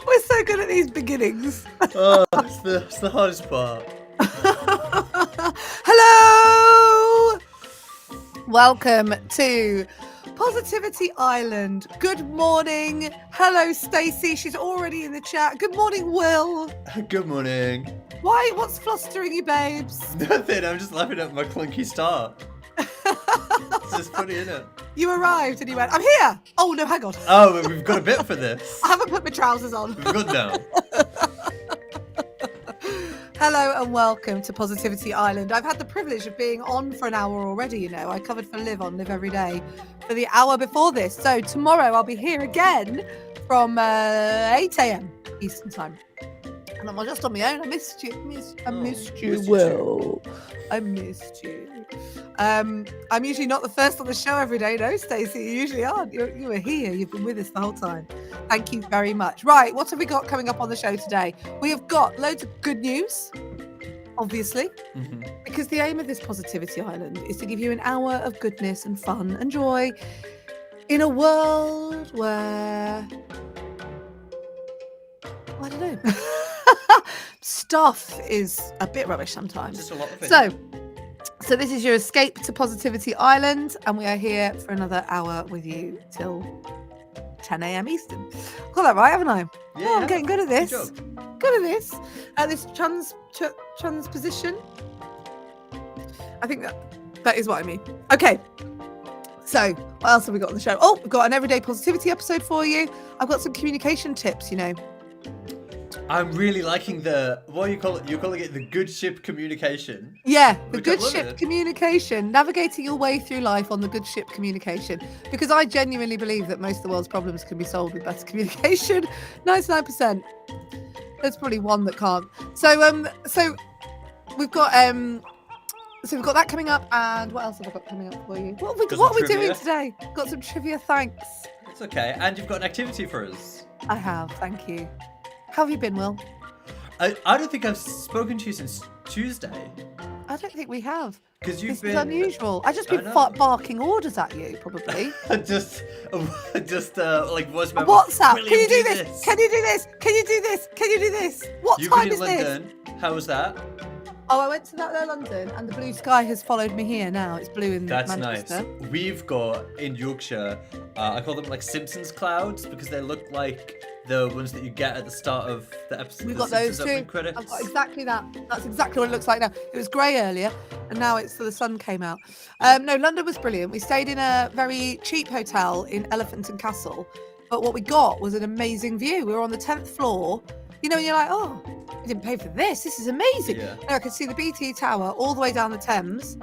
We're so good at these beginnings. Oh, it's the hardest part. Hello! Welcome to Positivity Island. Good morning. Hello, Stacey. She's already in the chat. Good morning, Will. Good morning. Why? What's flustering you, babes? Nothing, I'm just laughing at my clunky start. It's just funny, isn't it? You arrived and you went, I'm here. Oh, no, hang on. Oh, we've got a bit for this. I haven't put my trousers on. We're good now. Hello and welcome to Positivity Island. I've had the privilege of being on for an hour already, you know. I covered for Liv on Live Every Day for the hour before this. So tomorrow I'll be here again from 8 a.m. Eastern Time. And I'm just on my own. I missed you. I missed you, Will. I missed you. I'm usually not the first on the show every day, no, Stacey. You usually aren't. You were here. You've been with us the whole time. Thank you very much. Right, what have we got coming up on the show today? We have got loads of good news, obviously, because the aim of this Positivity Island is to give you an hour of goodness and fun and joy in a world where, I don't know, stuff is a bit rubbish sometimes. Just a lot of it. So this is your escape to Positivity Island, and we are here for another hour with you till 10 a.m. Eastern. Got that right, haven't I? Yeah, Oh, I'm getting good at this. Good Good at this. This transposition. I think that is what I mean. Okay. So what else have we got on the show? Oh, we've got an everyday positivity episode for you. I've got some communication tips, you know. I'm really liking what do you call it? You're calling it the good ship communication. Yeah, the Which good I love ship it. communication, navigating your way through life on the good ship communication. Because I genuinely believe that most of the world's problems can be solved with better communication. 99%. There's probably one that can't. So we've got that coming up, and what else have I got coming up for you? What are we doing today? Got some trivia, thanks. It's okay. And you've got an activity for us. I have, thank you. How have you been, Will? I don't think I've spoken to you since Tuesday. I don't think we have. Because This is unusual. I've just been know. barking orders at you, probably. just like voice memo. WhatsApp. William, Can you do this? Can you do this? Can you do this? Can you do this? What You've time been is in this? London. How was that? Oh, I went to that London, and the blue sky has followed me here now. It's blue in That's Manchester. nice. We've got in Yorkshire, I call them like Simpsons clouds because they look like the ones that you get at the start of the episode. We've got those too. Credits. I've got exactly that. That's exactly what it looks like now. It was grey earlier, and now the sun came out. No, London was brilliant. We stayed in a very cheap hotel in Elephant and Castle, but what we got was an amazing view. We were on the 10th floor. You know, and you're like, oh, we didn't pay for this. This is amazing. Yeah. No, I could see the BT Tower all the way down the Thames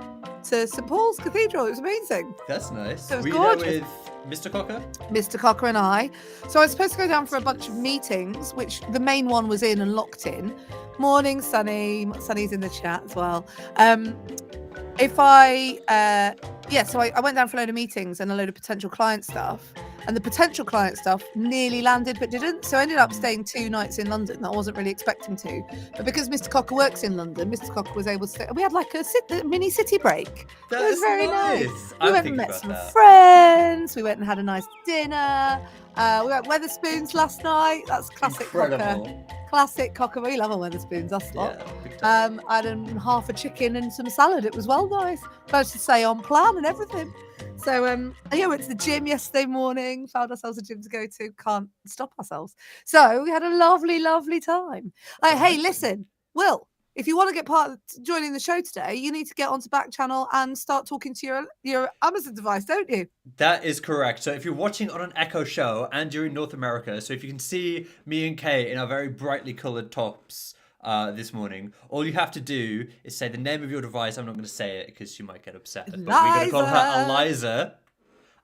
to St Paul's Cathedral. It was amazing. That's nice. So it was Were you gorgeous. there with Mr. Cocker? Mr. Cocker and I. So I was supposed to go down for a bunch of meetings, which the main one was in and locked in. Morning, Sunny. Sunny's in the chat as well. So I went down for a load of meetings and a load of potential client stuff. And the potential client stuff nearly landed but didn't. So I ended up staying 2 nights in London that I wasn't really expecting to. But because Mr. Cocker works in London, Mr. Cocker was able to stay. We had like a mini city break. It was very nice. We went and met some friends. We went and had a nice dinner. We went Weatherspoons last night. That's classic Incredible. Cocker. Classic Cocker. We love our Weatherspoons, that's lot. Yeah, big time. I had half a chicken and some salad. It was well nice. Managed to stay on plan and everything. So yeah, went to the gym yesterday morning, found ourselves a gym to go to, can't stop ourselves. So we had a lovely, lovely time. Hey, listen, Will, if you want to get part of joining the show today, you need to get onto Backchannel and start talking to your Amazon device, don't you? That is correct. So if you're watching on an Echo show and you're in North America, so if you can see me and Kay in our very brightly coloured tops this morning, all you have to do is say the name of your device. I'm not going to say it because she might get upset. But we're going to call her Eliza.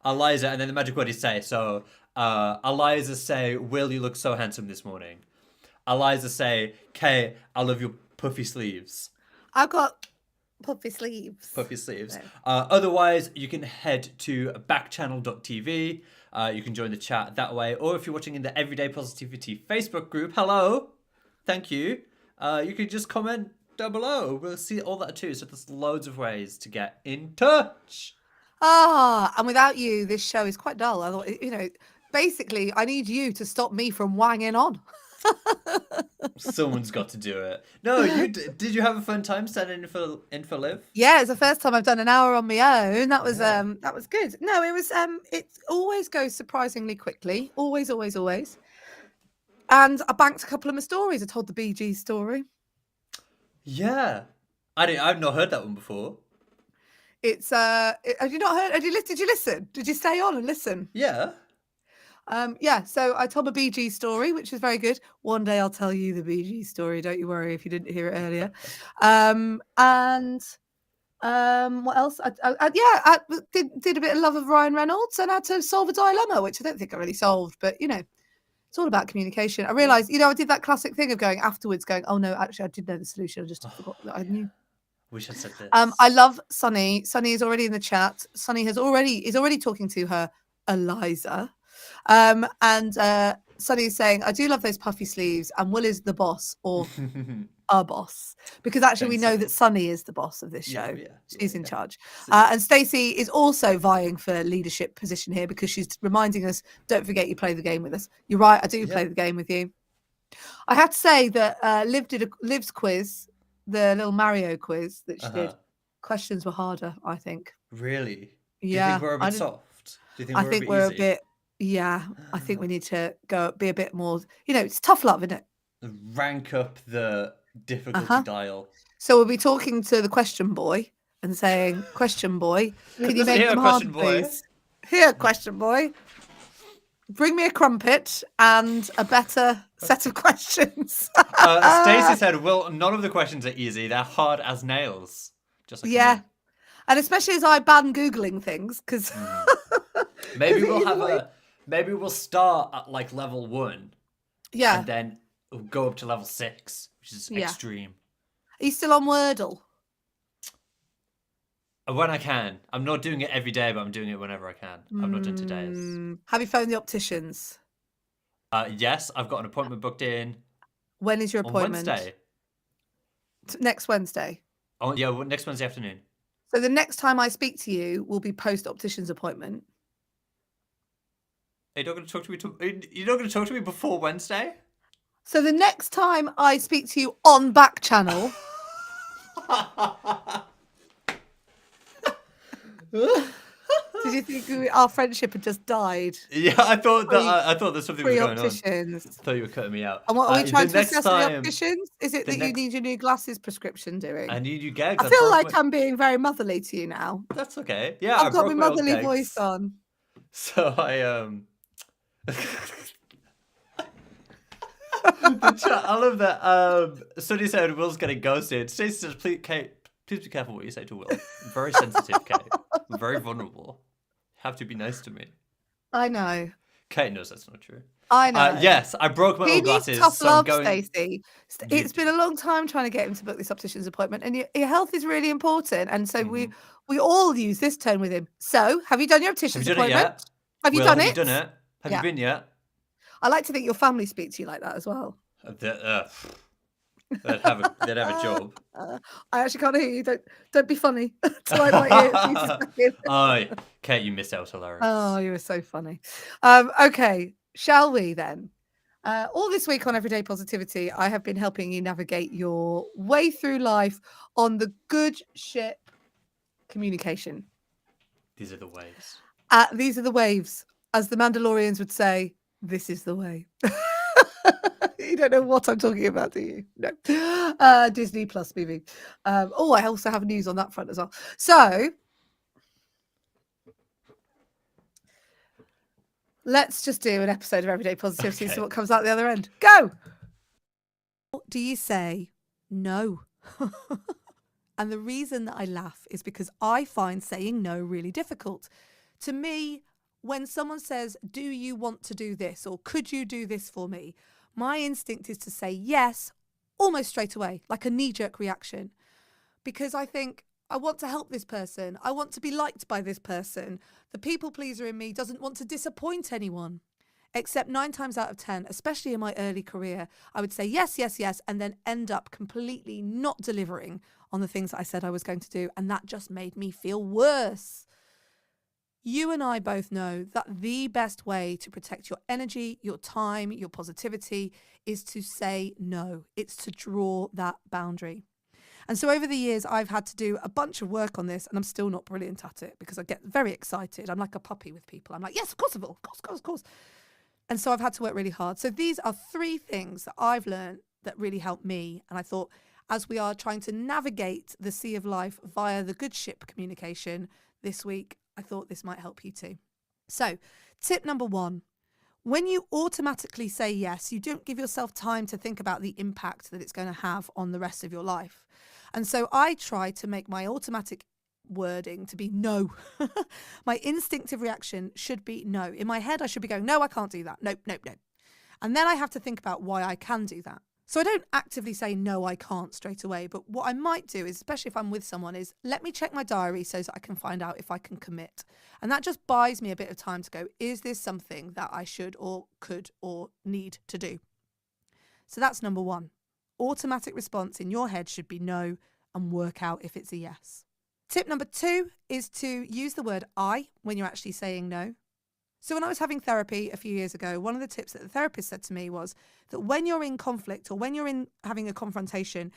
Eliza, and then the magic word is say. So Eliza say, Will, you look so handsome this morning. Eliza say, Kay, I love your puffy sleeves. I've got puffy sleeves. Puffy sleeves. No. Otherwise, you can head to backchannel.tv. You can join the chat that way. Or if you're watching in the Everyday Positivity Facebook group, hello. Thank you. You can just comment down below. We'll see all that too. So there's loads of ways to get in touch. And without you, this show is quite dull. I thought, basically, I need you to stop me from wanging on. Someone's got to do it. No, did you have a fun time standing in for Liv? Yeah, it's the first time I've done an hour on my own. That was Yeah. that was good. No, it was it always goes surprisingly quickly. Always, always, always. And I banked a couple of my stories. I told the BG story. Yeah. I've not heard that one before. It's have you not heard? Did you listen? Did you stay on and listen? Yeah. Yeah, so I told my BG story, which is very good. One day I'll tell you the BG story. Don't you worry if you didn't hear it earlier. What else? I did a bit of love of Ryan Reynolds and had to solve a dilemma, which I don't think I really solved, but it's all about communication. I realised, I did that classic thing of going afterwards, going, oh no, actually I did know the solution. I just forgot that I knew. Wish I said this. I love Sunny. Sunny is already in the chat. Sunny is already talking to her Eliza. Sunny is saying, I do love those puffy sleeves, and Will is the boss or our boss, because actually we know that Sunny is the boss of this show. She's in charge. And Stacey is also vying for leadership position here because she's reminding us, don't forget you play the game with us. You're right, I do play the game with you. I have to say that Liv's quiz, the little Mario quiz that she did, questions were harder, I think. Really? Yeah. Do you think we're a bit soft? Do you think I think we're a bit, I think we need to be a bit more, it's tough love, isn't it? Rank up the difficulty dial. So we'll be talking to the question boy and saying, question boy, can you make them hard, please? Here, question boy. Bring me a crumpet and a better set of questions. Stacey said, well, none of the questions are easy. They're hard as nails. Just like me. And especially as I ban Googling things, because... Maybe we'll start at like level 1. Yeah. And then we'll go up to level 6, which is extreme. Are you still on Wordle? When I can. I'm not doing it every day, but I'm doing it whenever I can. I've not done today's. Have you phoned the opticians? Yes, I've got an appointment booked in. When is your appointment? On Wednesday. Next Wednesday? Oh, yeah, next Wednesday afternoon. So the next time I speak to you will be post-optician's appointment. You're not going to talk to me before Wednesday? So the next time I speak to you on Backchannel... Did you think our friendship had just died? Yeah, I thought that something was going on. I thought you were cutting me out. And what are we trying to assess the opticians? Is it that you need your new glasses prescription doing? I need you gags. I feel like I'm being very motherly to you now. That's okay. Yeah, I've got my motherly voice on. So I I love that. Sunny said Will's getting ghosted. Stacey says, please be careful what you say to Will. I'm very sensitive, Kate. I'm very vulnerable. You have to be nice to me. I know. Kate knows that's not true. I know. Yes, I broke my old glasses. He needs tough love, Stacey. It's been a long time trying to get him to book this optician's appointment, and your health is really important. And so we all use this tone with him. So, have you done your optician's appointment? Have you done it? Have you done it? Have you been yet? I like to think your family speak to you like that as well. They'd have a job. I actually can't hear you. Don't be funny. Oh, Kate, you missed out. Hilarious. Oh, you were so funny. Okay, shall we then? All this week on Everyday Positivity, I have been helping you navigate your way through life on the good ship communication. These are the waves. These are the waves. As the Mandalorians would say, this is the way. You don't know what I'm talking about, do you? No. Disney Plus movie. I also have news on that front as well. So, let's just do an episode of Everyday Positivity and see what comes out the other end. Go! What do you say no? And the reason that I laugh is because I find saying no really difficult. To me, when someone says, do you want to do this? Or could you do this for me? My instinct is to say yes, almost straight away, like a knee-jerk reaction. Because I think, I want to help this person. I want to be liked by this person. The people pleaser in me doesn't want to disappoint anyone. Except 9 times out of 10, especially in my early career, I would say yes, yes, yes, and then end up completely not delivering on the things that I said I was going to do. And that just made me feel worse. You and I both know that the best way to protect your energy, your time, your positivity is to say no. It's to draw that boundary. And so over the years, I've had to do a bunch of work on this, and I'm still not brilliant at it because I get very excited. I'm like a puppy with people. I'm like, yes, of course I will. Of course, of course, of course. And so I've had to work really hard. So these are 3 things that I've learned that really helped me. And I thought, as we are trying to navigate the sea of life via the good ship communication this week, I thought this might help you too. So tip number 1, when you automatically say yes, you don't give yourself time to think about the impact that it's going to have on the rest of your life. And so I try to make my automatic wording to be no. My instinctive reaction should be no. In my head, I should be going, no, I can't do that. Nope, nope, nope. And then I have to think about why I can do that. So I don't actively say, no, I can't straight away. But what I might do is, especially if I'm with someone, is let me check my diary so that I can find out if I can commit. And that just buys me a bit of time to go, is this something that I should or could or need to do? So that's number 1. Automatic response in your head should be no, and work out if it's a yes. Tip number 2 is to use the word I when you're actually saying no. So when I was having therapy a few years ago, one of the tips that the therapist said to me was that when you're in conflict or when you're in having a confrontation,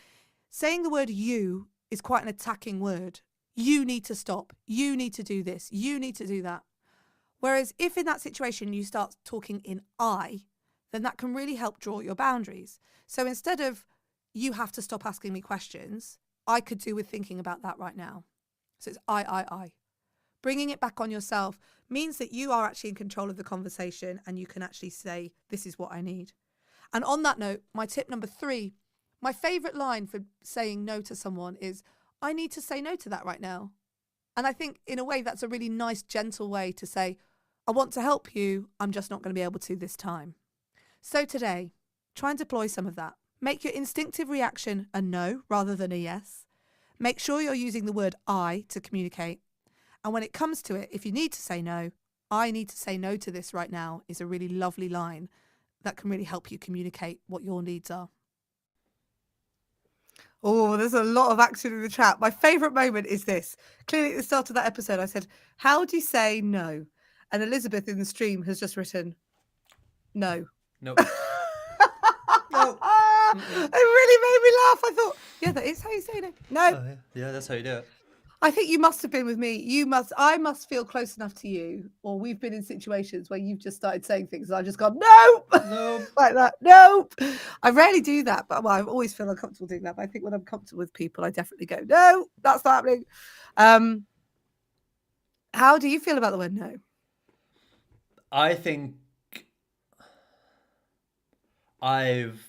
saying the word you is quite an attacking word. You need to stop. You need to do this. You need to do that. Whereas if in that situation you start talking in I, then that can really help draw your boundaries. So instead of you have to stop asking me questions, I could do with thinking about that right now. So it's I. Bringing it back on yourself means that you are actually in control of the conversation and you can actually say, this is what I need. And on that note, my tip number 3, my favourite line for saying no to someone is, I need to say no to that right now. And I think in a way that's a really nice, gentle way to say, I want to help you, I'm just not going to be able to this time. So today, try and deploy some of that. Make your instinctive reaction a no rather than a yes. Make sure you're using the word I to communicate. And when it comes to it, if you need to say no, I need to say no to this right now is a really lovely line that can really help you communicate what your needs are. Oh, there's a lot of action in the chat. My favourite moment is this. Clearly at the start of that episode, I said, how do you say no? And Elizabeth in the stream has just written, no. Nope. Nope. It really made me laugh. I thought, yeah, that is how you say no. No. Oh, yeah, that's how you do it. I think you must have been with me. I must feel close enough to you, or we've been in situations where you've just started saying things and I've just gone, nope, Nope. like that. Nope. I rarely do that, but I always feel uncomfortable doing that. But I think when I'm comfortable with people, I definitely go, no, that's not happening. How do you feel about the word no? I think I've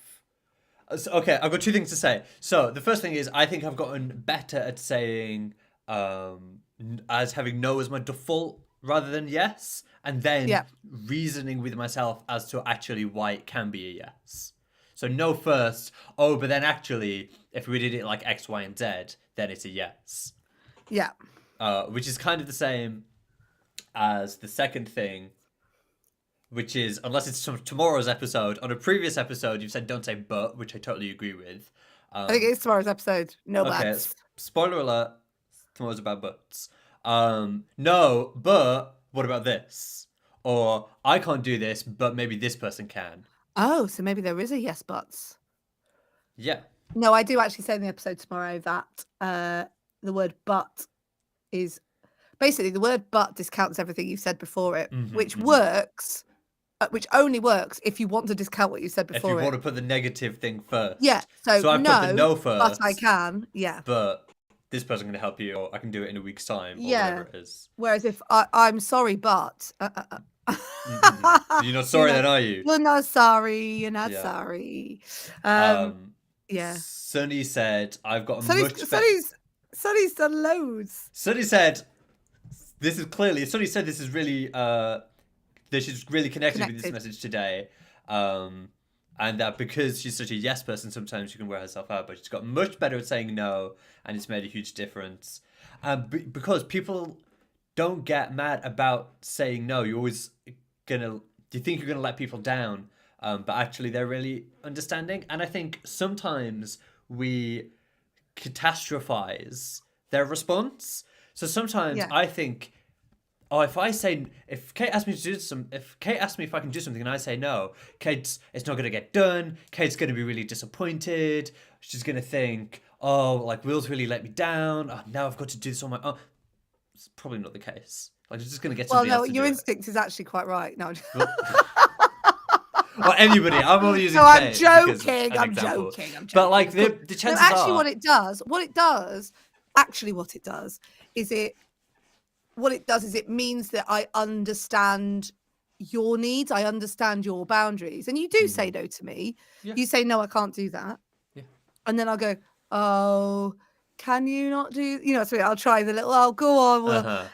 got 2 things to say. So the first thing is I think I've gotten better at saying as having no as my default rather than yes, and then reasoning with myself as to actually why it can be a yes. So no first, but then actually if we did it like X, Y, and Z, then it's a yes. Yeah. Which is kind of the same as the second thing, which is, unless it's tomorrow's episode, on a previous episode, you've said don't say but, which I totally agree with. I think it's tomorrow's episode. No buts. Okay, spoiler alert, tomorrow's about buts. No, but what about this? Or I can't do this, but maybe this person can. Oh, so maybe there is a yes buts. Yeah. No, I do actually say in the episode tomorrow that the word but is basically the word but discounts everything you've said before it, which works, which only works if you want to discount what you said before if you want to put the negative thing first. Yeah. So I put the no first. But I can. Yeah. But this person can help you, or I can do it in a week's time, or whatever it is. Whereas if I'm sorry, but you're not sorry, then are you? You're not sorry. You're not sorry. Yeah. Sunny said, "I've got a much better." Sunny's done loads. Sunny said, "This is clearly." Sunny said, "This is really." She's really connected with this message today, and that because she's such a yes person, sometimes she can wear herself out, but she's got much better at saying no, and it's made a huge difference. Because people don't get mad about saying no. You're always you think you're gonna let people down, but actually they're really understanding. And I think sometimes we catastrophize their response. So sometimes I think, oh, if Kate asks me to do some, if Kate asks me if I can do something and I say no, it's not gonna get done. Kate's gonna be really disappointed. She's gonna think, oh, like Will's really let me down. Oh, now I've got to do this on my own. It's probably not the case. Like, she's just gonna get Well, somebody no, else to your do instinct is actually quite right. No, or anybody. I'm only using no, I'm Kate joking. as an I'm example. joking. I'm joking. But like Of course. the No, chances actually, are, what it does is it means that I understand your needs. I understand your boundaries. And you do say no to me. Yeah. You say, no, I can't do that. Yeah. And then I'll go, oh, can you not do, so I'll try the little, oh, go on. Well,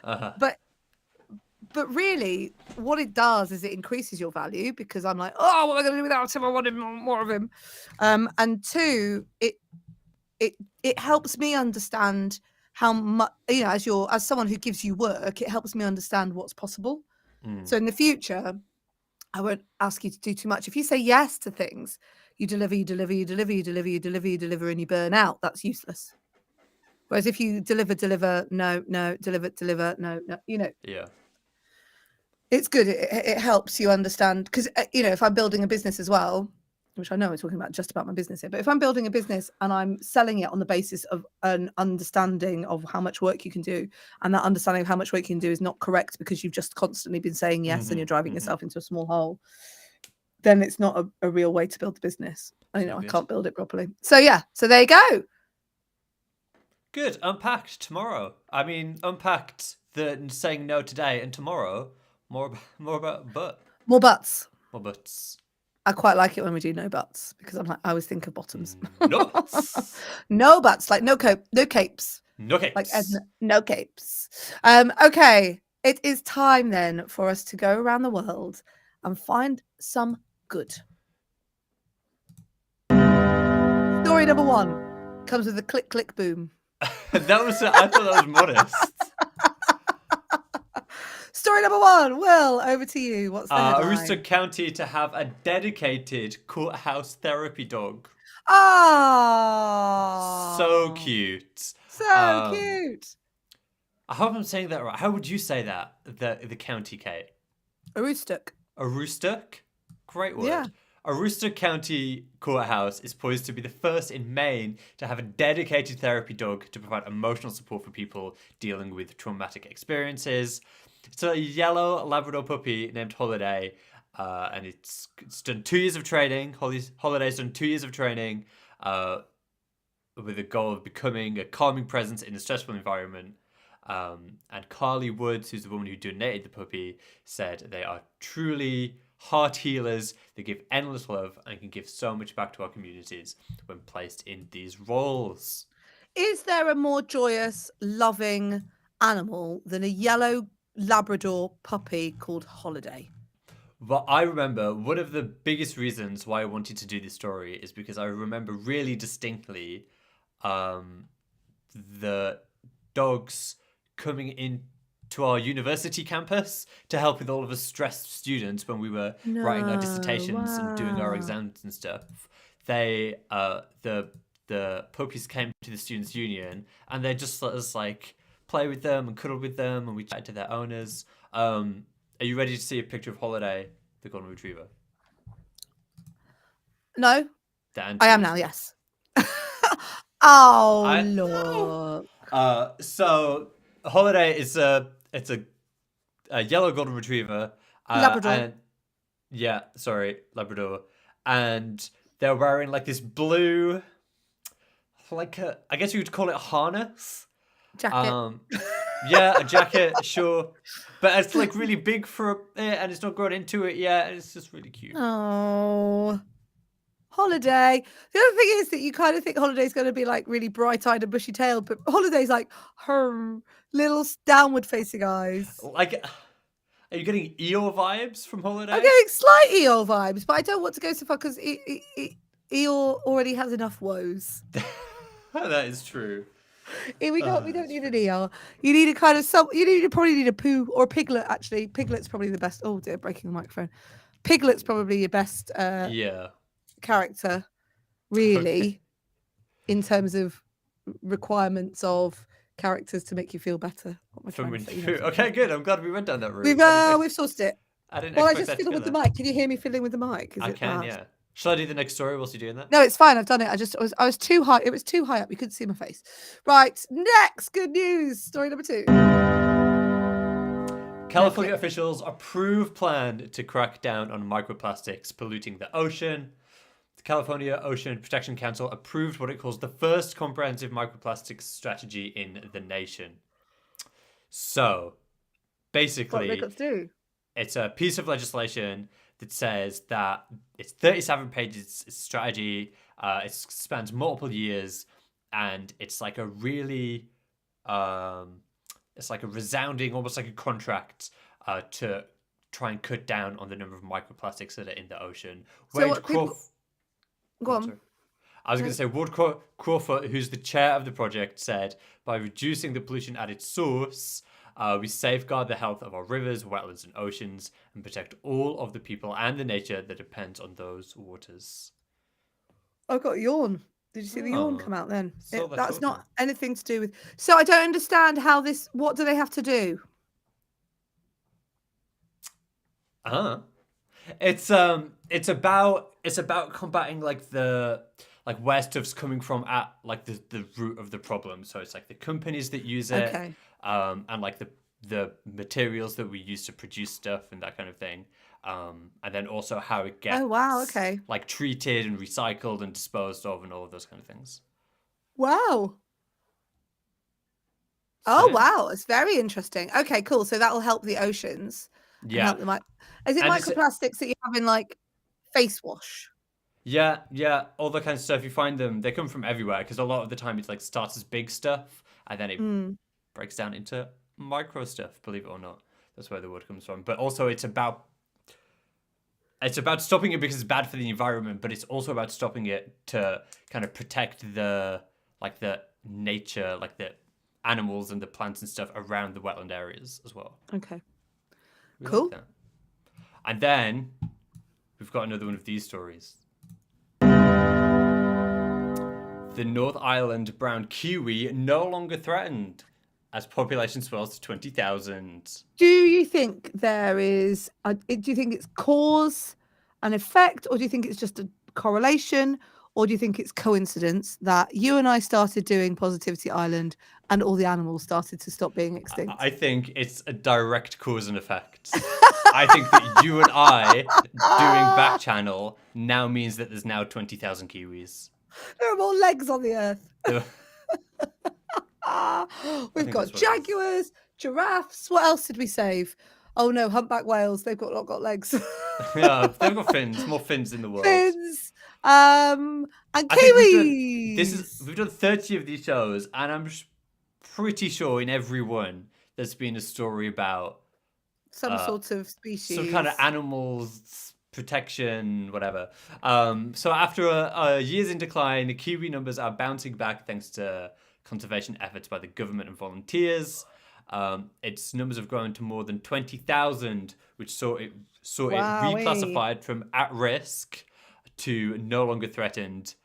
But really, what it does is it increases your value because I'm like, oh, what am I going to do without him? I wanted more of him. And two, it helps me understand how much, as someone who gives you work, it helps me understand what's possible. So in the future, I won't ask you to do too much. If you say yes to things, you deliver, and you burn out. That's useless. Whereas if you deliver, no, deliver, no, Yeah. it's good. It helps you understand because, if I'm building a business as well, which I know we're talking about just about my business here, but if I'm building a business and I'm selling it on the basis of an understanding of how much work you can do, and that understanding of how much work you can do is not correct because you've just constantly been saying yes and you're driving yourself into a small hole, then it's not a real way to build the business. I can't build it properly. So yeah, so there you go. Good. Unpacked tomorrow. I mean, unpacked the saying no today, and tomorrow more about butt. More butts. More butts. I quite like it when we do no butts because I always think of bottoms. No butts. No butts, like no capes. No capes. Like Edna, no capes. Okay, it is time then for us to go around the world and find some good. Story number 1 comes with a click, click, boom. I thought that was modest. Story number 1, Will, over to you. What's the headline? Aroostook County to have a dedicated courthouse therapy dog. Oh, So cute. So cute. I hope I'm saying that right. How would you say that? The county, Kate? Aroostook. Aroostook? Great word. Yeah. Aroostook County Courthouse is poised to be the first in Maine to have a dedicated therapy dog to provide emotional support for people dealing with traumatic experiences. It's a yellow Labrador puppy named Holiday, and it's done 2 years of training. Holiday's done 2 years of training with the goal of becoming a calming presence in a stressful environment. And Carly Woods, who's the woman who donated the puppy, said they are truly heart healers. They give endless love and can give so much back to our communities when placed in these roles. Is there a more joyous, loving animal than a yellow Labrador puppy called Holiday? But I remember one of the biggest reasons why I wanted to do this story is because I remember really distinctly the dogs coming in to our university campus to help with all of us stressed students when we were writing our dissertations and doing our exams and stuff. They the puppies came to the students' union and they just let us like play with them and cuddle with them, and we chatted to their owners. Are you ready to see a picture of Holiday, the golden retriever? No, I am now. Yes. Oh, look. So Holiday is a yellow golden retriever. Labrador. Labrador. And they're wearing like this blue, I guess you would call it a harness. Jacket. Yeah, a jacket, sure. But it's like really big for it and it's not grown into it yet. And it's just really cute. Oh, Holiday. The other thing is that you kind of think Holiday's going to be like really bright-eyed and bushy-tailed, but Holiday's like her little downward-facing eyes. Like, are you getting Eeyore vibes from Holiday? I'm getting slight Eeyore vibes, but I don't want to go so far because Eeyore already has enough woes. That is true. We don't need an Eeyore. You need a kind of probably need a poo or a piglet. Actually, piglet's probably the best. Oh dear, breaking the microphone. Piglet's probably your best. Character, really, in terms of requirements of characters to make you feel better. What am I From trying Winnie to say? the Pooh. Okay, good. I'm glad we went down that route. We've sorted it. I didn't Well, I expect just that fiddle with the together. mic. Can you hear me fiddling with the mic? Is I it can, bad? yeah. Shall I do the next story whilst you're doing that? No, it's fine. I've done it. I was too high. It was too high up. You couldn't see my face. Right. Next, good news. Story number 2. California officials approve plan to crack down on microplastics polluting the ocean. The California Ocean Protection Council approved what it calls the first comprehensive microplastics strategy in the nation. So, basically, What have they got to do? It's a piece of legislation that says that it's 37 pages. It's a strategy. It spans multiple years, and it's like a really, it's like a resounding, almost like a contract to try and cut down on the number of microplastics that are in the ocean. Go on. I was going to say, Ward Crawford, who's the chair of the project, said, by reducing the pollution at its source, we safeguard the health of our rivers, wetlands, and oceans, and protect all of the people and the nature that depends on those waters. I've got a yawn. Did you see the yawn come out then? That's not talking. anything to do with... So I don't understand how this... What do they have to do? It's about combating where stuff's coming from at like the root of the problem. So it's like the companies that use it, and like the materials that we use to produce stuff and that kind of thing. And then also how it gets like treated and recycled and disposed of and all of those kind of things. Wow. Wow, it's very interesting. Okay, cool. So that will help the oceans. Yeah. Help them Is it microplastics that you have in like face wash? Yeah, all that kind of stuff. You find them, they come from everywhere because a lot of the time it's like starts as big stuff and then it breaks down into micro stuff, believe it or not. That's where the word comes from. But also it's about stopping it because it's bad for the environment, but it's also about stopping it to kind of protect the nature, like the animals and the plants and stuff around the wetland areas as well. Okay. Cool. Like and then we've got another one of these stories. The North Island brown kiwi no longer threatened as population swells to 20,000. Do you think there is... do you think it's cause and effect, or do you think it's just a correlation, or do you think it's coincidence that you and I started doing Positivity Island and all the animals started to stop being extinct? I think it's a direct cause and effect. I think that you and I doing Backchannel now means that there's now 20,000 kiwis. There are more legs on the earth. We've got jaguars, giraffes. What else did we save? Oh no, humpback whales. They've not got legs. Yeah, they've got fins. More fins in the world. Fins. And kiwis. We've done 30 of these shows, and I'm pretty sure in every one there's been a story about some sort of species, some kind of animals protection, whatever. So after a years in decline, the kiwi numbers are bouncing back thanks to conservation efforts by the government and volunteers. Its numbers have grown to more than 20,000, which saw it reclassified from at risk to no longer threatened.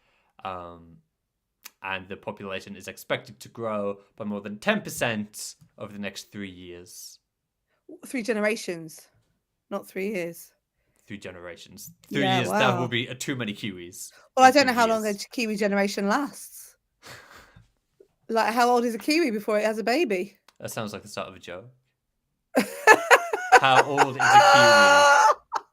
And the population is expected to grow by more than 10% over the next 3 years. 3 generations, not 3 years. 3 generations. 3 years, that will be too many kiwis. Well, I don't know how long a kiwi generation lasts. Like, how old is a kiwi before it has a baby? That sounds like the start of a joke. How old is a kiwi?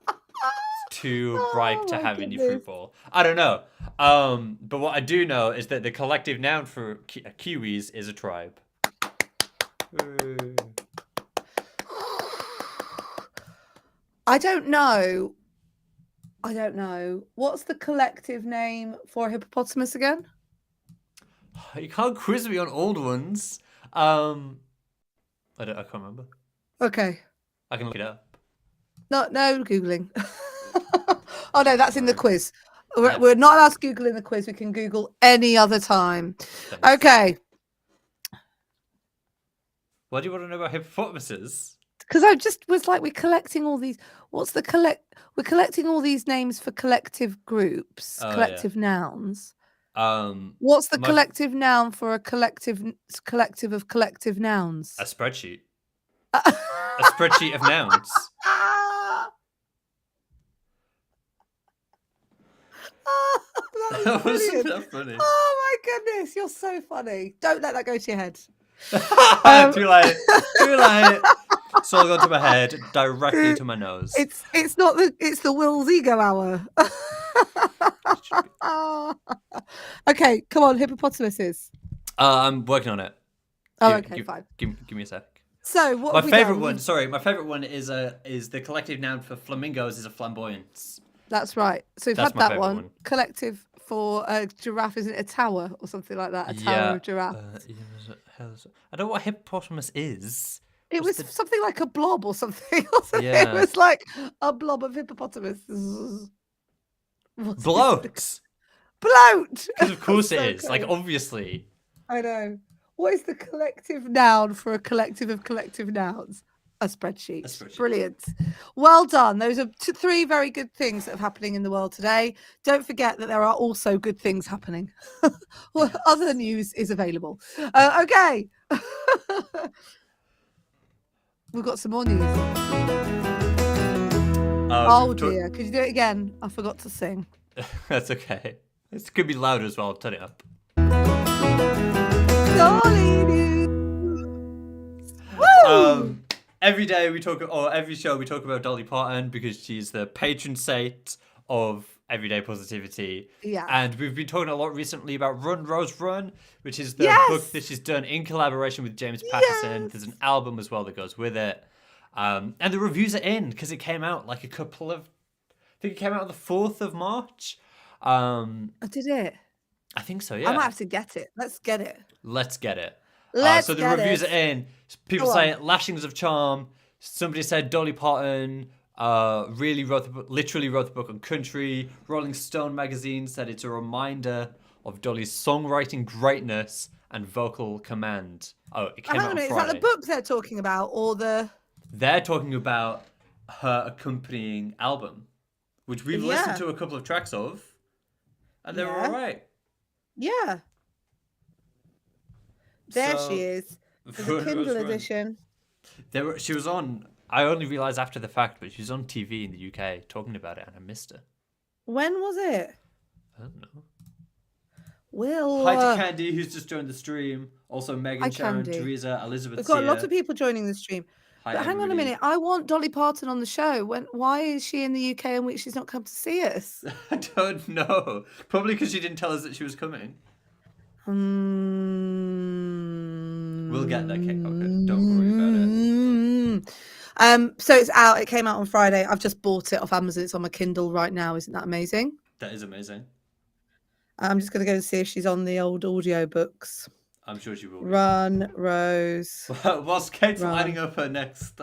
It's too ripe to have in your fruit bowl. I don't know. But what I do know is that the collective noun for kiwis is a tribe. I don't know. What's the collective name for a hippopotamus again? You can't quiz me on old ones. I can't remember. Okay. I can look it up. No Googling. Oh no, that's in the quiz. We're not allowed to Google in the quiz. We can Google any other time. Thanks. Okay. Why do you want to know about hippopotamuses? Because I just was like, we're collecting all these. We're collecting all these names for collective groups, collective nouns. What's the My collective noun for a collective of collective a nouns? spreadsheet. A spreadsheet of nouns. Oh, that was Wasn't brilliant. that funny? Oh my goodness, you're so funny. Don't let that go to your head. Too late. Too late. It's all gone to my head, directly to my nose. It's not the Will's ego hour. Okay, come on, hippopotamuses. I'm working on it. Oh, okay, fine. Give me a sec. So what My have we favorite done? one. Sorry, my favorite one is the collective noun for flamingos is a flamboyance. That's right. So we've That's had my that favourite one. one. Collective for a giraffe, isn't it a tower or something like that? A tower of giraffe. I don't know what hippopotamus is. It was What's something like a blob or something, wasn't it? Yeah. It was like a blob of hippopotamus. Bloat. Bloat! Because of course So it is. Like, close. obviously. I know. What is the collective noun for a collective of collective nouns? A spreadsheet. A spreadsheet. Brilliant. Well done. Those are three very good things that are happening in the world today. Don't forget that there are also good things happening. Well, Yes. other news is available. Okay. We've got some more news. Oh dear. Could you do it again? I forgot to sing. That's okay. This could be louder as well. I'll turn it up. Dolly news. Woo! Every day we talk, or every show we talk about Dolly Parton because she's the patron saint of everyday positivity. Yeah. And we've been talking a lot recently about Run, Rose, Run, which is the book that she's done in collaboration with James Patterson. There's an album as well that goes with it. And the reviews are in because it came out like I think it came out on the 4th of March. Did it? I think so, yeah. I might have to get it. Let's get it. Let's get it. Let's so the get reviews it. are in. People say lashings of charm. Somebody said Dolly Parton literally wrote the book on country. Rolling Stone magazine said it's a reminder of Dolly's songwriting greatness and vocal command. Oh, it came out on Friday. Is that the book they're talking about or the... They're talking about her accompanying album, which we've listened to a couple of tracks of, and they were all right. Yeah. There she is. The Kindle edition. She was on. I only realised after the fact, but she was on TV in the UK talking about it, and I missed her. When was it? I don't know. Will. Hi to Candy, who's just joined the stream. Also Megan, Sharon, Candy. Teresa, Elizabeth. We've got a lot of people joining the stream. Hi, but hang on a minute. I want Dolly Parton on the show. Why is she in the UK and she's not come to see us? I don't know. Probably because she didn't tell us that she was coming. We'll get that cake. Okay, don't worry about it. So it's out. It came out on Friday. I've just bought it off Amazon. It's on my Kindle right now. Isn't that amazing? That is amazing. I'm just going to go and see if she's on the old audio books. I'm sure she will. Run, Rose. Whilst Kate's lining up her next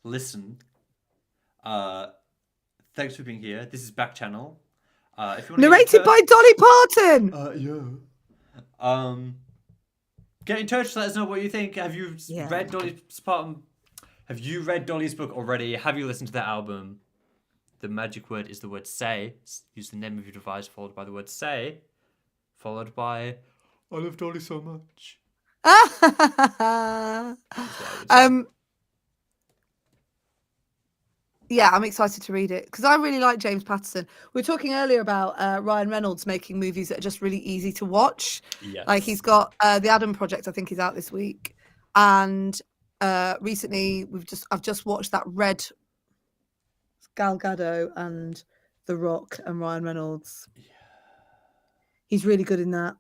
listen, thanks for being here. This is Backchannel. If you want narrated by Dolly Parton. Yeah. Get in touch. Let us know what you think. Have you read Dolly's Parton? Have you read Dolly's book already? Have you listened to that album? The magic word is the word say. Use the name of your device followed by the word say, followed by I love Dolly so much. Yeah, I'm excited to read it because I really like James Patterson. We were talking earlier about Ryan Reynolds making movies that are just really easy to watch. Yes. Like he's got the Adam Project, I think is out this week, and recently I've just watched that Red, Gal Gadot and The Rock and Ryan Reynolds. Yeah. He's really good in that.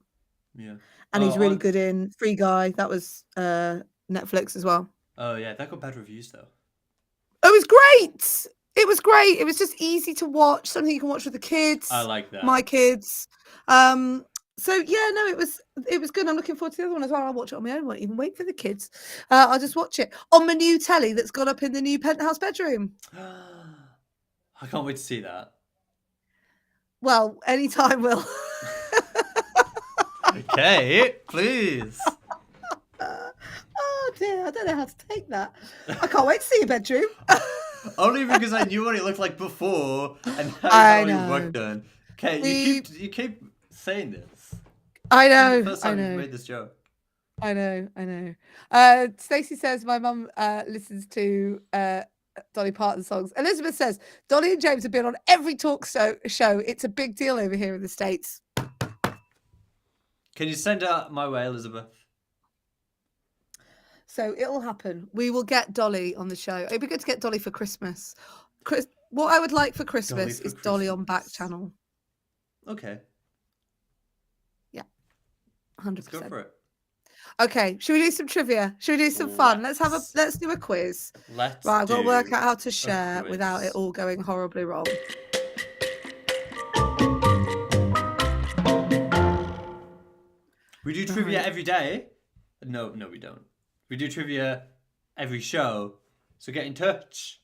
Yeah. And he's really good in Free Guy. That was Netflix as well. Oh yeah, that got bad reviews though. It was great. It was great. It was just easy to watch. Something you can watch with the kids. I like that. My kids. So yeah, no, it was good. I'm looking forward to the other one as well. I'll watch it on my own. Won't even wait for the kids. I'll just watch it on my new telly that's got up in the new penthouse bedroom. I can't wait to see that. Well, anytime, Will. Okay, please. Oh dear, I don't know how to take that. I can't wait to see your bedroom. Only because I knew what it looked like before and how your work done. Okay, you keep saying this. I This is the know. first I time you've know. made this joke. I know. Stacey says my mum listens to Dolly Parton songs. Elizabeth says Dolly and James have been on every talk show. It's a big deal over here in the States. Can you send her my way, Elizabeth? So it'll happen. We will get Dolly on the show. It'd be good to get Dolly for Christmas. What I would like for Christmas is Dolly on Backchannel. Okay. Yeah, 100%. Let's go for it. Okay, should we do some trivia? Should we do some fun? Let's do a quiz. Right, I've got to work out how to share without it all going horribly wrong. We do trivia every day. No, we don't. We do trivia every show. So get in touch.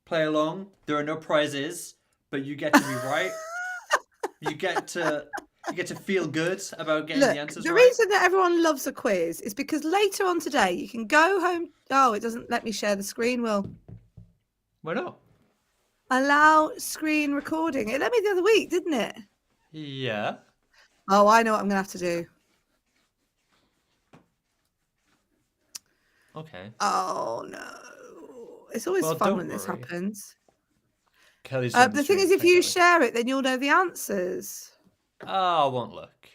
Play along. There are no prizes, but you get to be right. You get to feel good about getting the answers right. The reason that everyone loves a quiz is because later on today you can go home. Oh, it doesn't let me share the screen, Will. Why not? Allow screen recording. It let me the other week, didn't it? Yeah. Oh, I know what I'm going to have to do. Okay. Oh, no. It's always fun when this happens. Kelly's the thing is, if you share it, then you'll know the answers. Oh, I won't look.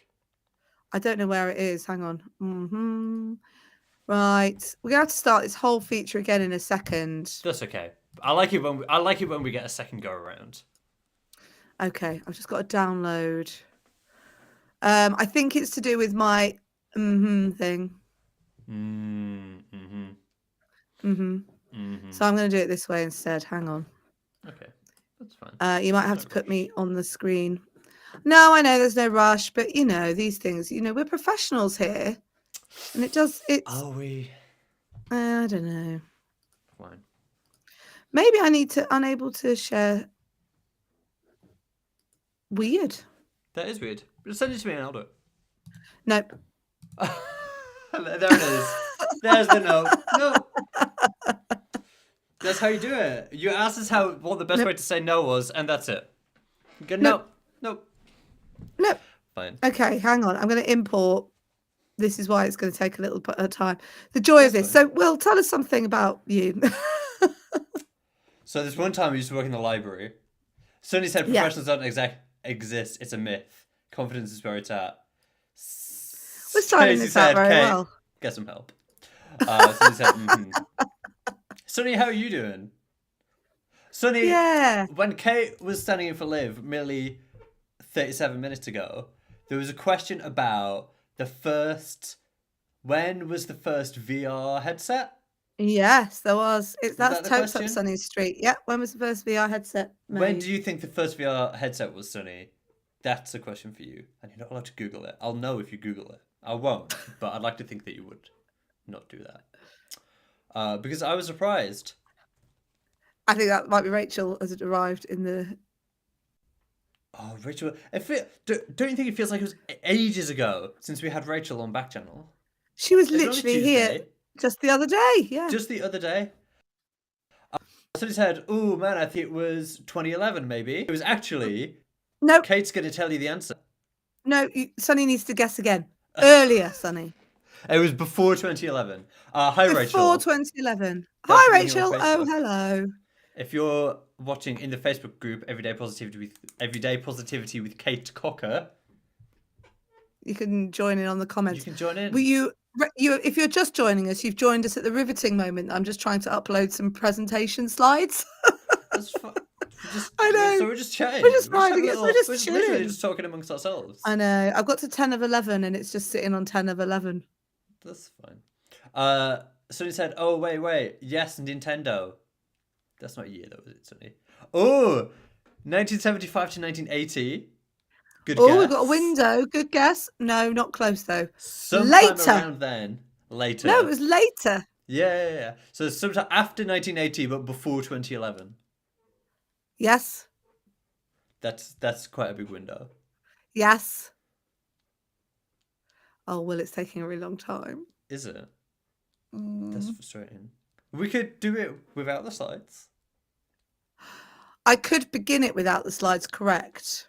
I don't know where it is. Hang on. Right. We're going to have to start this whole feature again in a second. That's okay. I like it when we get a second go around. Okay. I've just got to download. I think it's to do with my thing. So I'm going to do it this way instead. Hang on. Okay. That's fine. You might have to put me on the screen. No, I know there's no rush, but these things, we're professionals here. And it's... Are we? I don't know. Fine. Maybe I need to unable to share. Weird. That is weird. Just send it to me and I'll do it. Nope. There it is. There's the note. No. That's how you do it. You asked us what the best way to say no was, and that's it. Good. Nope. Fine. Okay, hang on. I'm going to import. This is why it's going to take a little bit of time. The joy of this. So, Will, tell us something about you. So this one time I used to work in the library. Sonny said professionals don't exist. It's a myth. Confidence is where it's at. We're starting this out very well. Get some help. Sonny said, Sonny, how are you doing? Sonny, when Kate was standing in for Liv merely 37 minutes ago, there was a question about when was the first VR headset? Yes, there was. That's the totes question? up Sonny's street. Yeah, when was the first VR headset made? When do you think the first VR headset was, Sonny? That's a question for you. And you're not allowed to Google it. I'll know if you Google it. I won't, but I'd like to think that you would not do that. Because I was surprised. I think that might be Rachel as it arrived in the... Oh, Rachel. Don't you think it feels like it was ages ago since we had Rachel on Backchannel? She was literally here just the other day. Yeah. Just the other day. Somebody said, oh, man, I think it was 2011, maybe. It was actually... No. Kate's going to tell you the answer. No, Sonny needs to guess again. Earlier, Sonny. It was before 2011. Hi, Rachel. Before 2011. Hi, Rachel. Oh, hello. If you're watching in the Facebook group Everyday Positivity with Kate Cocker, you can join in on the comments. You can join in. If you're just joining us, you've joined us at the riveting moment. I'm just trying to upload some presentation slides. That's fine. I know. So we're just chatting. We're just riding it. We're just chilling. Literally just talking amongst ourselves. I know. I've got to 10 of 11 and it's just sitting on 10 of 11. That's fine. Sonny said, oh, wait. Yes, Nintendo. That's not a year, though, is it, Sonny? Oh, 1975 to 1980. Good guess. Oh, we've got a window. Good guess. No, not close, though. Sometime around then. Later. No, it was later. Yeah. So sometime after 1980, but before 2011. Yes. That's quite a big window. Yes. Oh, well, it's taking a really long time. Is it? That's frustrating. We could do it without the slides. I could begin it without the slides, correct.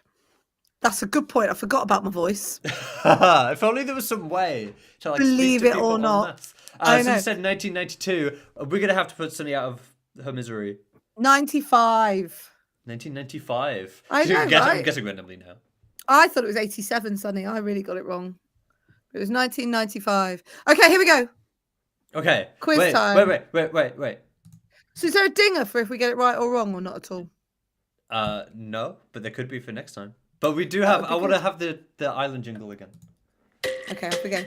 That's a good point. I forgot about my voice. If only there was some way to like Believe speak to it people or en not. masse. I Sunny know. said 1992. We're gonna have to put Sunny out of her misery. 95. 1995. I know, I'm right? guessing randomly now. I thought it was 87, Sunny. I really got it wrong. It was 1995. Okay, here we go. Okay. Quiz time. Wait. So is there a dinger for if we get it right or wrong or not at all? No, but there could be for next time. But we do That have. would be I want to good. have the island jingle again. Okay, off we go.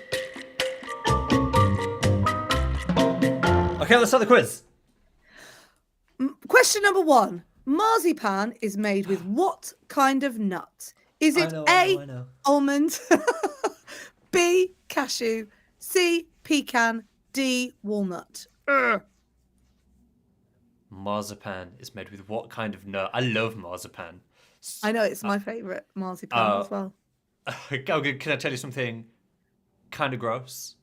Okay, let's start the quiz. Question number 1. Marzipan is made with what kind of nut? Is it I A, know. almond, B, cashew, C, pecan, D, walnut? Marzipan is made with what kind of nut? I love marzipan. I know, it's my favourite marzipan as well. Okay, can I tell you something kind of gross?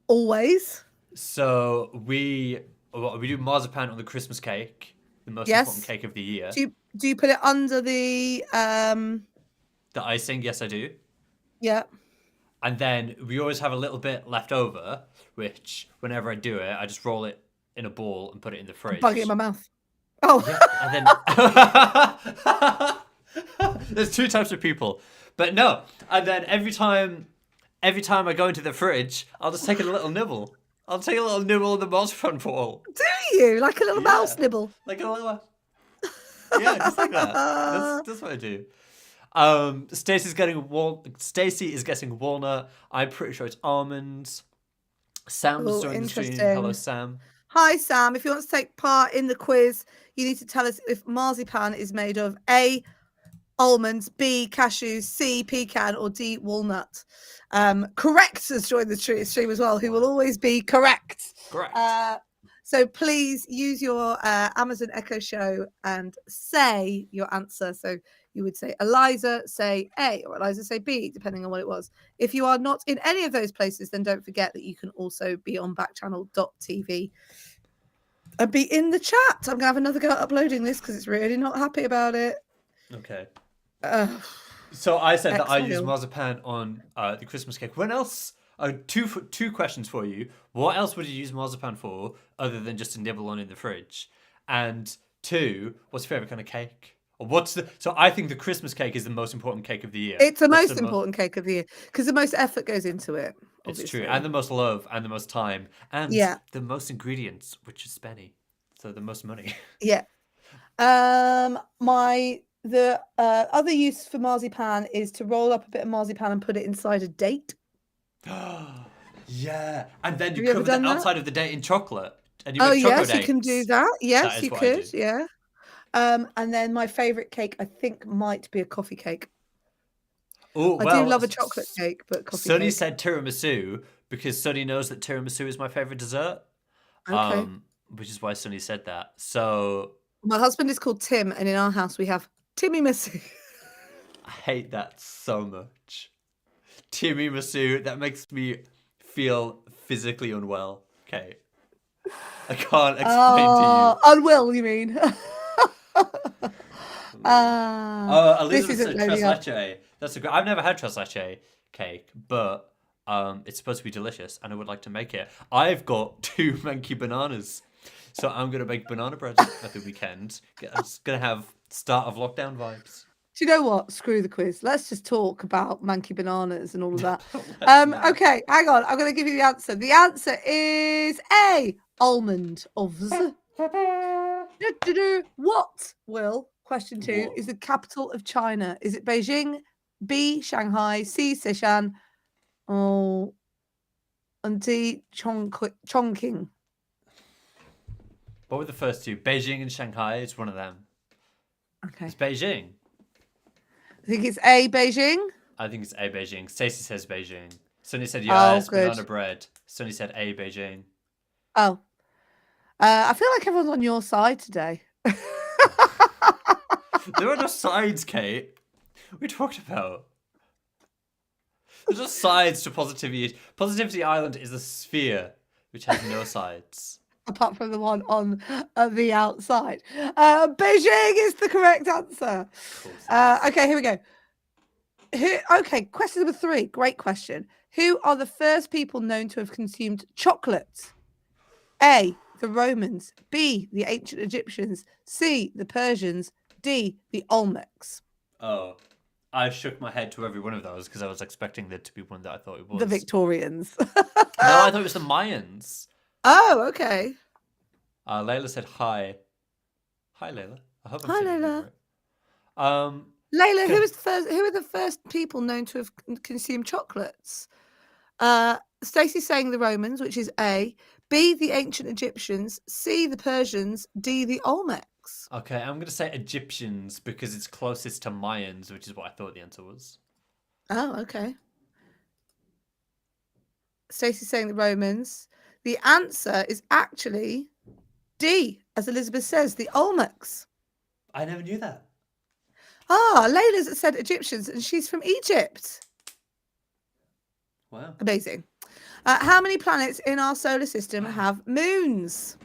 Always. So we do marzipan on the Christmas cake, the most Yes. important cake of the year. Do you put it under the The icing, yes, I do. yeah. And then we always have a little bit left over, which whenever I do it, I just roll it in a ball and put it in the fridge. Bug it in my mouth. Oh. Yeah, and then there's two types of people, but no. And then every time I go into the fridge, I'll just take a little nibble. I'll take a little nibble of the marzipan ball. Do you? Like a little mouse nibble? Like a little. Yeah, just like that. That's what I do. Stacey is guessing walnut. I'm pretty sure it's almonds. Sam was joining the stream. Interesting. Hello, Sam. Hi, Sam. If you want to take part in the quiz, you need to tell us if marzipan is made of A, almonds, B, cashews, C, pecan, or D, walnut. Correct has joined the stream as well, who will always be correct. Correct. So please use your Amazon Echo Show and say your answer. So you would say Eliza, say A, or Eliza, say B, depending on what it was. If you are not in any of those places, then don't forget that you can also be on backchannel.tv and be in the chat. I'm going to have another go at uploading this because it's really not happy about it. Okay. So I said that I use Excellent. marzipan on the Christmas cake. When else? Two questions for you. What else would you use marzipan for other than just to nibble on in the fridge? And 2, what's your favorite kind of cake? Or so I think the Christmas cake is the most important cake of the year. It's the most important cake of the year because the most effort goes into it. Obviously. It's true, and the most love, and the most time, and the most ingredients, which is Spenny. So the most money. Yeah. The other use for marzipan is to roll up a bit of marzipan and put it inside a date. Yeah, and then you Have you cover ever done the that? outside of the date in chocolate. And you Oh make choco yes, you can dates. do that. Yes, That is you what I could. do. Yeah. And then my favorite cake, I think, might be a coffee cake. Oh, I do love a chocolate cake, but coffee Sunny cake. said tiramisu because Sunny knows that tiramisu is my favorite dessert. Okay. Which is why Sunny said that. So My husband is called Tim, and in our house we have Timmy Masu. I hate that so much. Timmy Masu, that makes me feel physically unwell. Okay. I can't explain to you. Unwell, you mean? Elizabeth isn't said loading tres up. leche. That's a great. I've never had tres leche cake, but it's supposed to be delicious, and I would like to make it. I've got 2 manky bananas, so I'm gonna make banana bread at the weekend. I'm just gonna have start of lockdown vibes. Do you know what? Screw the quiz. Let's just talk about manky bananas and all of that. Okay, hang on. I'm going to give you the answer. The answer is A, almond ovs. What, Will, question 2, is the capital of China? Is it Beijing, B, Shanghai, C, Sichuan, and D, Chongqing? What were the first 2? Beijing and Shanghai. It's one of them. Okay. It's Beijing. I think it's A, Beijing. I think it's A, Beijing. Stacey says Beijing. Sunny said yes, good. banana bread. Sunny said A, Beijing. Oh. I feel like everyone's on your side today. There are no sides, Kate. What are we talking about? There's no sides to Positivity. Positivity Island is a sphere which has no sides. Apart from the one on the outside. Beijing is the correct answer. Okay, here we go. Okay, question number 3. Great question. Who are the first people known to have consumed chocolate? A, the Romans. B, the ancient Egyptians. C, the Persians. D, the Olmecs. Oh, I shook my head to every one of those because I was expecting there to be one that I thought it The was. Victorians. No, I thought it was the Mayans. Oh, okay. Layla said hi. Hi, Layla. I hope I'm Hi, saying your Layla. name right. Layla, Good. who are the first people known to have consumed chocolates? Stacey's saying the Romans, which is A. B, the ancient Egyptians. C, the Persians. D, the Olmecs. Okay, I'm going to say Egyptians because it's closest to Mayans, which is what I thought the answer was. Oh, okay. Stacey's saying the Romans. The answer is actually D, as Elizabeth says, the Olmecs. I never knew that. Layla's said Egyptians, and she's from Egypt. Wow. Amazing. How many planets in our solar system have moons?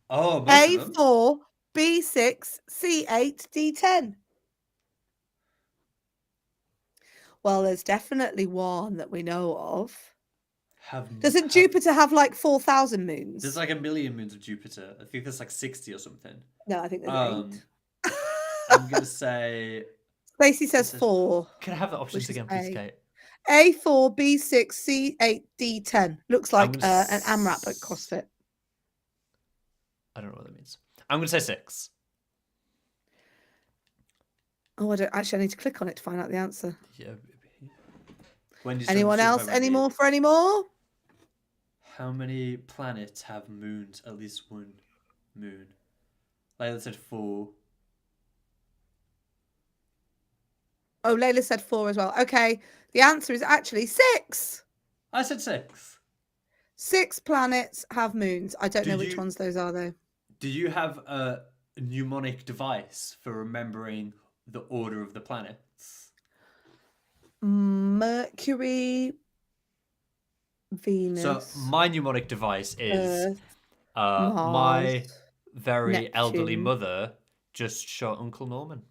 Oh, most of them. A4, B6, C8, D10. Well, there's definitely one that we know of. Doesn't Jupiter have like 4,000 moons? There's like 1 million moons of Jupiter. I think there's like 60 or something. No, I think there's 8. I'm going to say... Stacey says 4. Can I have the options again, please, Kate? A4, B6, C8, D10. Looks like an AMRAP at CrossFit. I don't know what that means. I'm going to say 6. Oh, I need to click on it to find out the answer. Yeah. Anyone else? Any more for any more? How many planets have moons? At least one moon. Layla said 4. Oh, Layla said 4 as well. Okay, the answer is actually 6. I said 6. 6 planets have moons. I don't know which ones those are, though. Do you have a mnemonic device for remembering the order of the planets? Mercury, Venus. So my mnemonic device is Earth, my very Neptune. elderly mother just shot Uncle Norman.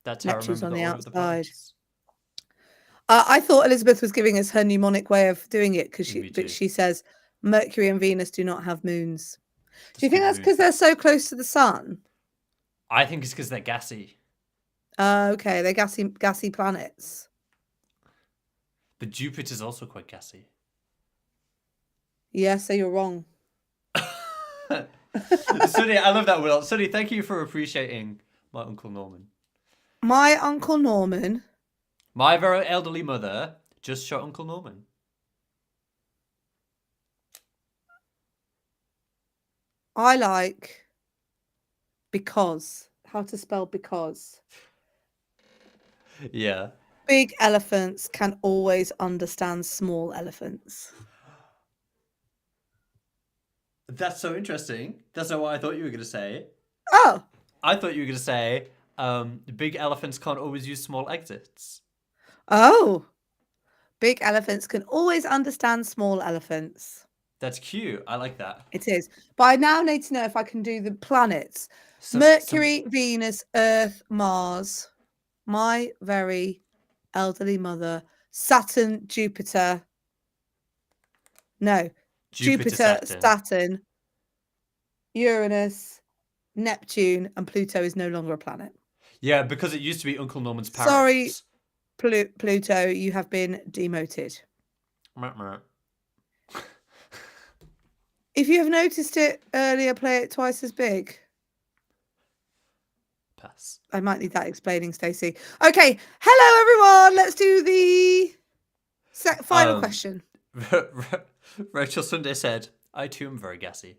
That's how Neptune's I remember the order of the planets. I thought Elizabeth was giving us her mnemonic way of doing it because she says Mercury and Venus do not have moons. Do you think that's because they're so close to the sun? I think it's because they're gassy. Okay, they're gassy planets. But Jupiter's also quite gassy. Yeah, so you're wrong. Sunny, I love that, Will. Sunny, thank you for appreciating my Uncle Norman. My Uncle Norman. My very elderly mother just shot Uncle Norman. I like because. How to spell because? Yeah. Big elephants can always understand small elephants. That's so interesting. That's not what I thought you were going to say. Oh. I thought you were going to say big elephants can't always use small exits. Oh. Big elephants can always understand small elephants. That's cute. I like that. It is. But I now need to know if I can do the planets. Mercury, Venus, Earth, Mars. My very elderly mother. Saturn, Jupiter. No. Jupiter, Saturn, Uranus, Neptune, and Pluto is no longer a planet. Yeah, because it used to be Uncle Norman's parents. Sorry, Pluto, you have been demoted. If you have noticed it earlier, play it twice as big. Pass. I might need that explaining, Stacey. Okay, hello everyone. Let's do the final question. Rachel Sunday said, I too am very gassy.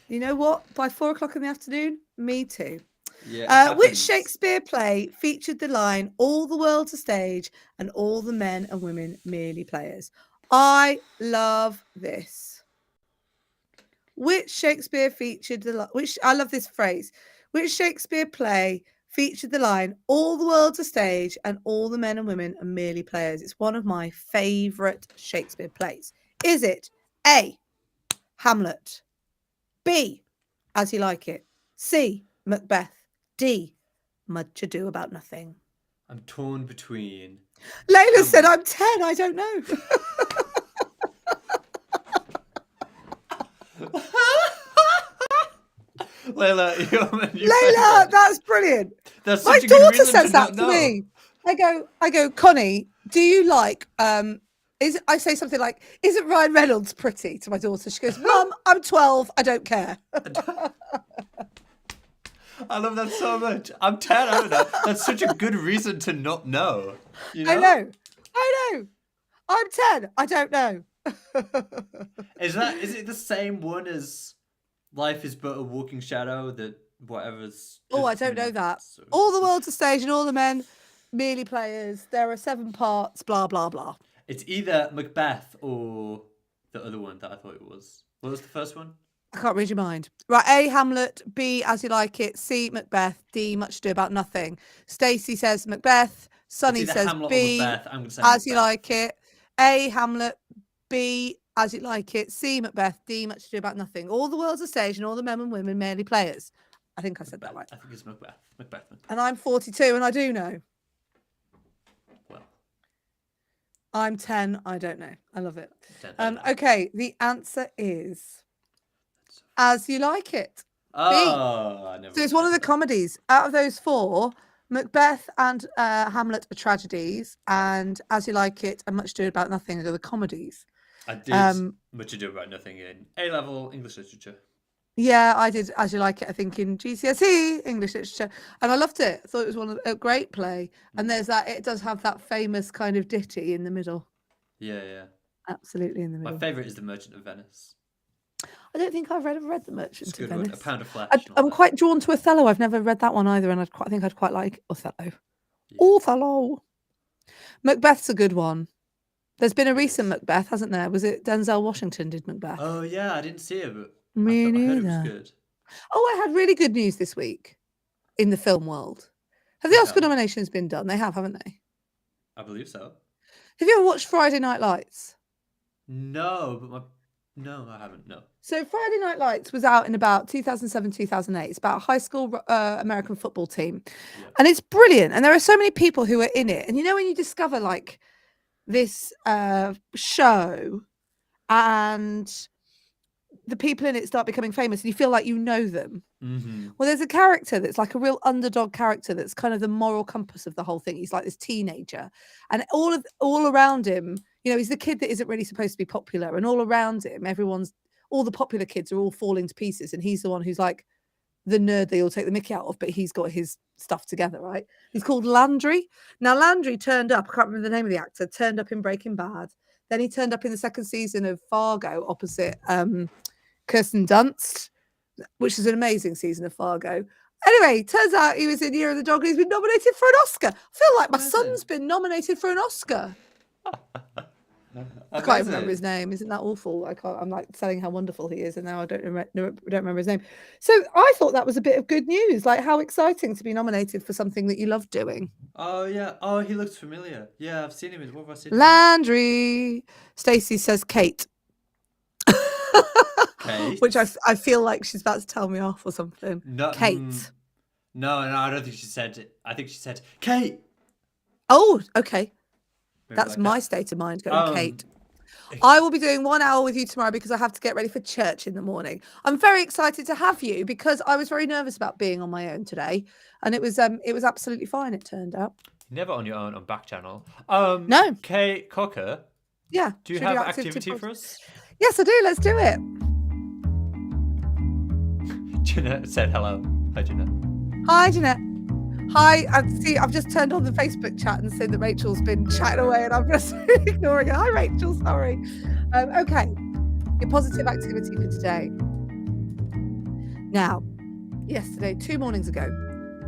You know what? By 4 o'clock in the afternoon, me too. Yeah. Which Shakespeare play featured the line, all the world's a stage and all the men and women merely players? I love this. Which Shakespeare featured I love this phrase. Which Shakespeare play featured the line, all the world's a stage and all the men and women are merely players? It's one of my favourite Shakespeare plays. Is it A, Hamlet, B, As You Like It, C, Macbeth, D, Much Ado About Nothing? I'm torn between. Layla said, I'm 10, I don't know. Layla, Layla, that's brilliant. That's My such a good daughter reason says to that not to know. me. I go, Connie, do you like I say something like, isn't Ryan Reynolds pretty, to my daughter? She goes, Mum, I'm 12, I don't care. I love that so much. I'm 10, I don't know. That's such a good reason to not know. You know? I know. I'm 10, I don't know. Is it the same one as Life is but a walking shadow, that whatever's... Oh, I don't know that. All the world's a stage and all the men merely players. There are 7 parts, blah, blah, blah. It's either Macbeth or the other one that I thought it was. What was the first one? I can't read your mind. Right, A, Hamlet, B, As You Like It, C, Macbeth, D, Much Ado About Nothing. Stacey says Macbeth, Sunny says Hamlet B, or Macbeth. I'm gonna say As You Macbeth. Like It, A, Hamlet, B, As You Like It, C, Macbeth, D, Much Ado About Nothing. All the world's a stage and all the men and women merely players. I think I said that right. I think it's Macbeth. Macbeth. And I'm 42 and I do know. Well, I'm 10, I don't know. I love it. 10, okay, the answer is As You Like It. Oh, I never. So it's one of the comedies. Out of those 4, Macbeth and Hamlet are tragedies, and As You Like It and Much Ado About Nothing are the comedies. I did Much Ado About Nothing in A-level English literature. Yeah, I did As You Like It, I think, in GCSE English literature, and I loved it. I thought it was a great play. And there's that, it does have that famous kind of ditty in the middle. Yeah. Absolutely in the middle. My favourite is The Merchant of Venice. I don't think I've read The Merchant of Venice. One. A Pound of Flesh. I'm quite drawn to Othello. I've never read that one either, and I think I'd quite like Othello. Yeah. Othello. Macbeth's a good one. There's been a recent Macbeth, hasn't there? Was it Denzel Washington did Macbeth? Oh yeah, I didn't see it, but Me I neither. heard it was good. Oh, I had really good news this week in the film world. Have the Oscar nominations been done? They have, haven't they? I believe so. Have you ever watched Friday Night Lights? No, no, I haven't. No. So Friday Night Lights was out in about 2007, 2008. It's about a high school American football team. Yeah. And it's brilliant. And there are so many people who are in it. And you know, when you discover like this show and the people in it start becoming famous and you feel like you know them. Mm-hmm. Well, there's a character that's like a real underdog character that's kind of the moral compass of the whole thing. He's like this teenager, and all around him, you know, he's the kid that isn't really supposed to be popular, and all around him, all the popular kids are all falling to pieces, and he's the one who's like the nerd they all take the mickey out of, but he's got his stuff together, right? He's called Landry. Now, Landry turned up, I can't remember the name of the actor, turned up in Breaking Bad. Then he turned up in the second season of Fargo opposite Kirsten Dunst, which is an amazing season of Fargo. Anyway, turns out he was in Year of the Dog and he's been nominated for an Oscar. I feel like my son's been nominated for an Oscar. I can't remember his name. Isn't that awful? I'm like telling how wonderful he is, and now I don't remember his name. So I thought that was a bit of good news. Like, how exciting to be nominated for something that you love doing. Oh yeah. Oh, he looks familiar. Yeah, I've seen him. What have I seen? Landry. Stacey says Kate. Kate? Which I feel like she's about to tell me off or something. No, Kate. No, I don't think she said it. I think she said Kate. Oh, okay. Maybe That's like my that. state of mind, going Kate. I will be doing 1 hour with you tomorrow because I have to get ready for church in the morning. I'm very excited to have you because I was very nervous about being on my own today, and it was absolutely fine. It turned out. Never on your own on Backchannel. No. Kate Cocker. Yeah. Do you have activity for us? Yes, I do. Let's do it. Jeanette said hello. Hi, Jeanette. Hi, Jeanette. Hi. I've just turned on the Facebook chat and seen that Rachel's been chatting away, and I'm just ignoring her. Hi, Rachel. Sorry. Okay. Your positive activity for today. Now, yesterday, 2 mornings ago,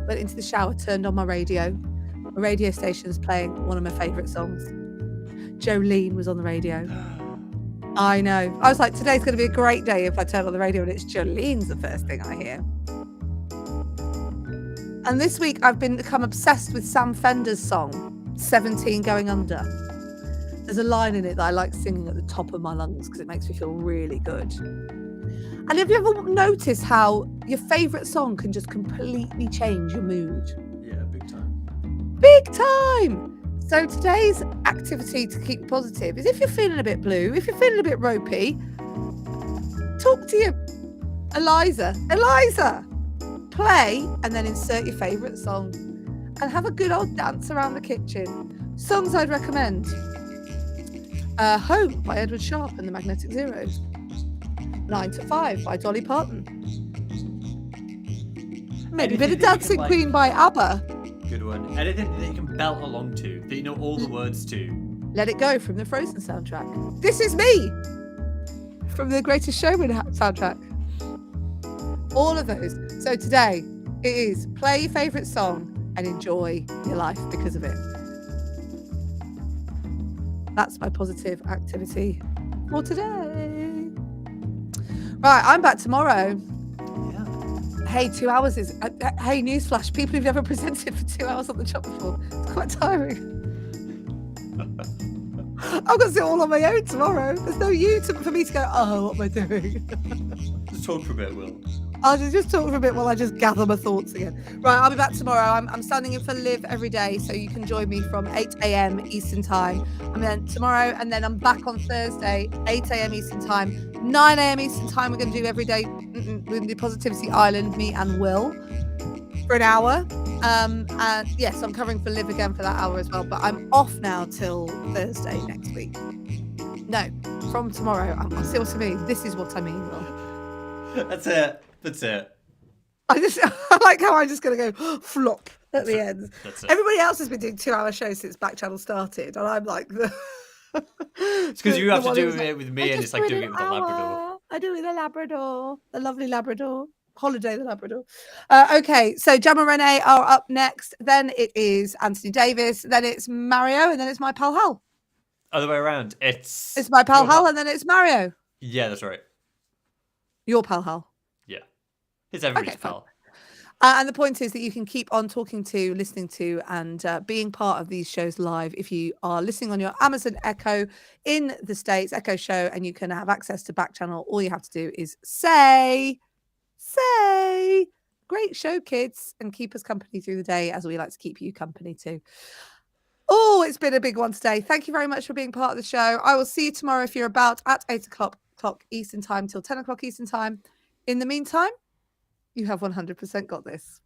went into the shower, turned on my radio. My radio station's playing one of my favourite songs. Jolene was on the radio. I know. I was like, today's going to be a great day if I turn on the radio and it's Jolene's the first thing I hear. And this week I've become obsessed with Sam Fender's song, 17 Going Under. There's a line in it that I like singing at the top of my lungs because it makes me feel really good. And have you ever noticed how your favourite song can just completely change your mood? Yeah, big time. Big time. So today's activity to keep positive is if you're feeling a bit blue, if you're feeling a bit ropey, talk to your Eliza, play and then insert your favourite song and have a good old dance around the kitchen. Songs I'd recommend. Home by Edward Sharpe and the Magnetic Zeros. 9 to 5 by Dolly Parton. Maybe a bit of Dancing Queen by ABBA. Good one. Anything that you can belt along to, that you know all the words to. Let It Go from the Frozen soundtrack. This Is Me from the Greatest Showman soundtrack. All of those. So today it is play your favourite song and enjoy your life because of it. That's my positive activity for today. Right, I'm back tomorrow. Yeah. Hey, 2 hours is... hey, newsflash. People who've never presented for 2 hours on the job before. It's quite tiring. I've got to sit all on my own tomorrow. There's no you for me to go, oh, what am I doing? Just talk for a bit, Will. I'll just talk for a bit while I just gather my thoughts again. Right, I'll be back tomorrow. I'm standing in for Live every day, so you can join me from 8 a.m. Eastern Time. And then tomorrow, and then I'm back on Thursday, 8 a.m. Eastern Time, 9 a.m. Eastern Time. We're going to do every day. We're going to do Positivity Island, me and Will, for an hour. And yes, I'm covering for Live again for that hour as well. But I'm off now till Thursday next week. No, from tomorrow. I see what I mean. This is what I mean, Will. That's it. That's it. I like how I'm just going to go flop at the end. That's it. Everybody else has been doing 2-hour shows since Backchannel started, and I'm like the. It's because you have to do it with me, and it's like doing it with a Labrador. I do it with a Labrador, a lovely Labrador. Holiday the Labrador. Okay, so Jam and Renee are up next. Then it is Anthony Davis. Then it's Mario, and then it's my pal Hal. Other way around. It's my pal Hal, and then it's Mario. Yeah, that's right. Your pal Hal. Yeah. It's everybody's pal. And the point is that you can keep on talking to, listening to, and being part of these shows live if you are listening on your Amazon Echo in the States, Echo Show, and you can have access to Backchannel. All you have to do is say, great show, kids, and keep us company through the day as we like to keep you company too. Oh, it's been a big one today. Thank you very much for being part of the show. I will see you tomorrow if you're about at 8 o'clock Eastern Time till 10 o'clock Eastern Time. In the meantime, you have 100% got this.